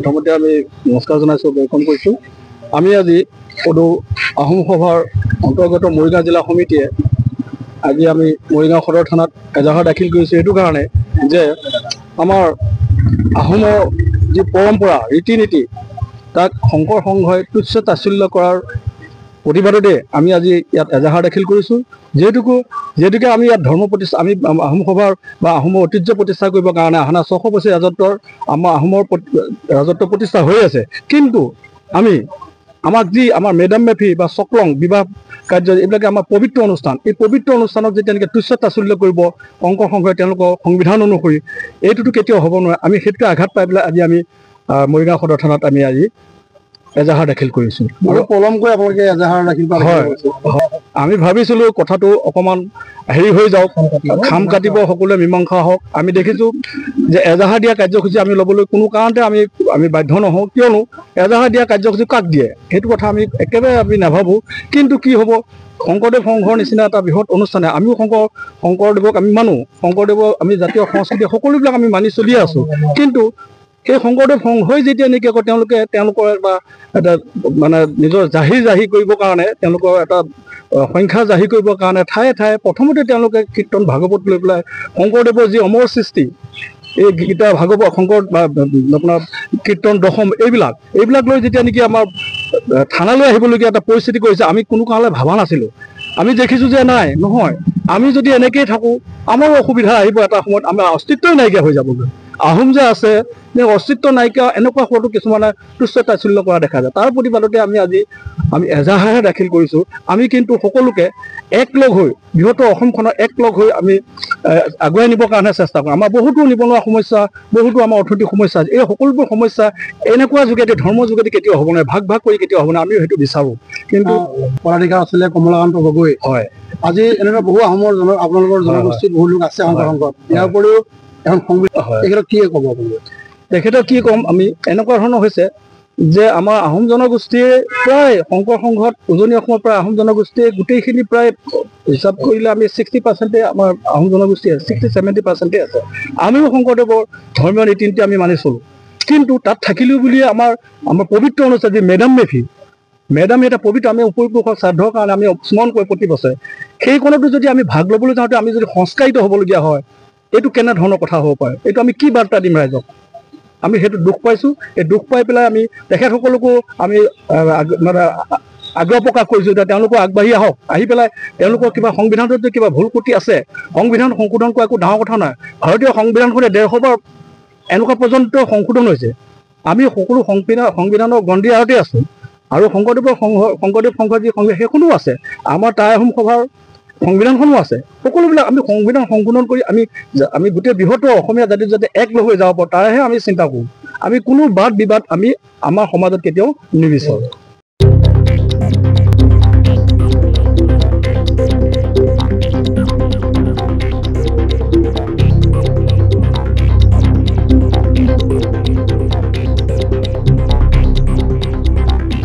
প্ৰথমতে আমি নমস্কাৰ জনাইছোঁ, ৱেলকাম কৰিছোঁ। আমি আজি সদৌ আহোম সভাৰ অন্তৰ্গত মৰিগাঁও জিলা সমিতিয়ে আজি আমি মৰিগাঁও সদৰ থানাত এজাহাৰ দাখিল কৰিছোঁ এইটো কাৰণে যে আমাৰ আহোমৰ যি পৰম্পৰা ৰীতি নীতি তাক শংকৰ সংঘই তুচ্ছ তাচ্ছিল্য কৰাৰ প্ৰতিবাদতে আমি আজি ইয়াত এজাহাৰ দাখিল কৰিছোঁ। যিহেতুকে আমি ইয়াত ধৰ্ম প্ৰতিষ্ঠা আমি আহোম সভাৰ বা আহোমৰ ঐতিহ্য প্ৰতিষ্ঠা কৰিবৰ কাৰণে আহানা 600 বছৰীয়া ৰাজত্বৰ আমাৰ আহোমৰ ৰাজত্ব প্ৰতিষ্ঠা হৈ আছে, কিন্তু আমাক যি আমাৰ মেডাম মেফি বা চকলং বিবাহ কাৰ্য এইবিলাকে আমাৰ পবিত্ৰ অনুষ্ঠান, এই পবিত্ৰ অনুষ্ঠানক যেতিয়া এনেকৈ তুচ্ছ তাচ্ছিল্য কৰিব শংকৰ সংঘই তেওঁলোকৰ সংবিধান অনুসৰি, এইটোতো কেতিয়াও হ'ব নোৱাৰে। আমি সেইটোকে আঘাত পাই পেলাই আজি আমি মৰিগাঁও সদৰ থানাত আমি আজি এজাহাৰ দাখিল কৰিছোঁ। আৰু পলমকৈ আপোনালোকে এজাহাৰ দাখিল কৰা হয়, আমি ভাবিছিলোঁ কথাটো অকণমান হেৰি হৈ যাওক, খাম কাটিব, সকলোৱে মীমাংসা হওক। আমি দেখিছোঁ যে এজাহাৰ দিয়া কাৰ্যসূচী আমি ল'বলৈ কোনো কাৰণতে আমি বাধ্য নহওঁ, কিয়নো এজাহাৰ দিয়া কাৰ্যসূচী কাক দিয়ে সেইটো কথা আমি একেবাৰে নাভাবোঁ। কিন্তু কি হ'ব, শংকৰদেৱ সংঘৰ নিচিনা এটা বৃহৎ অনুষ্ঠানে আমিও শংকৰদেৱক আমি মানো, শংকৰদেৱৰ আমি জাতীয় সংস্কৃতি সকলোবিলাক আমি মানি চলি আছোঁ, কিন্তু সেই শংকৰদেৱ সংঘই যেতিয়া নেকি আকৌ তেওঁলোকৰ এটা মানে নিজৰ জাহিৰ কৰিবৰ কাৰণে, তেওঁলোকৰ এটা সংখ্যা জাহিৰ কৰিবৰ কাৰণে ঠায়ে ঠায়ে প্ৰথমতে তেওঁলোকে কীৰ্তন ভাগৱত লৈ পেলাই শংকৰদেৱৰ যি অমৰ সৃষ্টি এই গীতা ভাগৱত শংকৰ আপোনাৰ কীৰ্তন দশম এইবিলাক লৈ যেতিয়া নেকি আমাৰ থানালৈ আহিবলগীয়া এটা পৰিস্থিতি কৰিছে, আমি কোনো কাৰণলৈ ভবা নাছিলোঁ। আমি দেখিছোঁ যে নাই নহয়, আমি যদি এনেকৈয়ে থাকোঁ আমাৰো অসুবিধা আহিব, এটা সময়ত আমাৰ অস্তিত্বই নাইকিয়া হৈ যাবগৈ। আহোম যে আছে অস্তিত্ব নাইকিয়া এনেকুৱা হোৱাটো কিছুমানে তুচ্ছ তাচ্ছিল্য কৰা দেখা যায়। তাৰ প্ৰতিবাদতে আমি এজাহাৰহে দাখিল কৰিছোঁ। আমি কিন্তু সকলোকে একলগ হৈ বৃহত্তৰ অসমখনৰ একলগ হৈ আমি আগুৱাই নিবৰ কাৰণে চেষ্টা কৰোঁ। আমাৰ বহুতো নিবনুৱা সমস্যা, বহুতো আমাৰ অৰ্থনৈতিক সমস্যা, এই সকলোবোৰ সমস্যা এনেকুৱা যোগেদি ধৰ্মৰ যোগেদি কেতিয়াও হ'ব নোৱাৰে, ভাগ কৰি কেতিয়াও হ'ব নোৱাৰে, আমিও সেইটো বিচাৰোঁ। কিন্তু পদাধিকাৰ আছিলে কমলাকান্ত গগৈ। হয়, আজি এনেকুৱা বহু আহোমৰ আপোনালোকৰ জনগোষ্ঠীৰ বহু লোক আছে শংকৰ সংঘত, ইয়াৰ উপৰিও এখন সংবিধান, তেখেতক কি ক'ব আপুনি? তেখেতক কি ক'ম, আমি এনেকুৱা ধৰণৰ হৈছে যে আমাৰ আহোম জনগোষ্ঠীয়ে প্ৰায় শংকৰ সংঘত উজনি অসমৰ প্ৰায় আহোম জনগোষ্ঠীয়ে গোটেইখিনি প্ৰায় হিচাপ কৰিলে আমি 60% আমাৰ আহোম জনগোষ্ঠী আছে, 60-70% আছে। আমিও শংকৰদেৱৰ ধৰ্মীয় ৰীতি নীতি আমি মানি চলোঁ, কিন্তু তাত থাকিলেও বুলিয়ে আমাৰ পবিত্ৰ অনুষ্ঠান যি মেডাম এটা পবিত্ৰ, আমি উপৰিপুৰুষৰ শ্ৰাদ্ধৰ কাৰণে আমি স্মৰণ কৰোঁ প্ৰতি বছৰে, সেইখনতো যদি আমি ভাগ ল'বলৈ যাওঁতে আমি যদি সংস্কাৰিত হ'বলগীয়া হয়, এইটো কেনেধৰণৰ কথা হ'ব পাৰে? এইটো আমি কি বাৰ্তা দিম ৰাইজক? আমি সেইটো দুখ পাইছোঁ। এই দুখ পাই পেলাই আমি তেখেতসকলকো আমি মানে আগ্ৰহ প্ৰকাশ কৰিছোঁ যে তেওঁলোকো আগবাঢ়ি আহক, আহি পেলাই তেওঁলোকৰ কিবা সংবিধানত যদি কিবা ভুল ত্ৰুটি আছে, সংবিধান সংশোধন কৰা একো ডাঙৰ কথা নহয়। ভাৰতীয় সংবিধানখনে 150 বাৰ এনেকুৱা পৰ্যন্ত সংশোধন হৈছে। আমি সকলো সংবিধানৰ গণ্ডিৰ আয়তে আছোঁ, আৰু শংকৰদেৱ সংঘৰ যি সংবিধান সেইখনো আছে, আমাৰ টাই আহোম সভাৰ সংবিধানখনো আছে। সকলোবিলাক আমি সংবিধান সংশোধন কৰি আমি গোটেই বৃহত্তৰ অসমীয়া জাতিৰ যাতে একলগ হৈ যাব পাৰোঁ তাৰেহে আমি চিন্তা কৰোঁ। আমি কোনো বাদ বিবাদ আমাৰ সমাজত কেতিয়াও নিবিচাৰোঁ।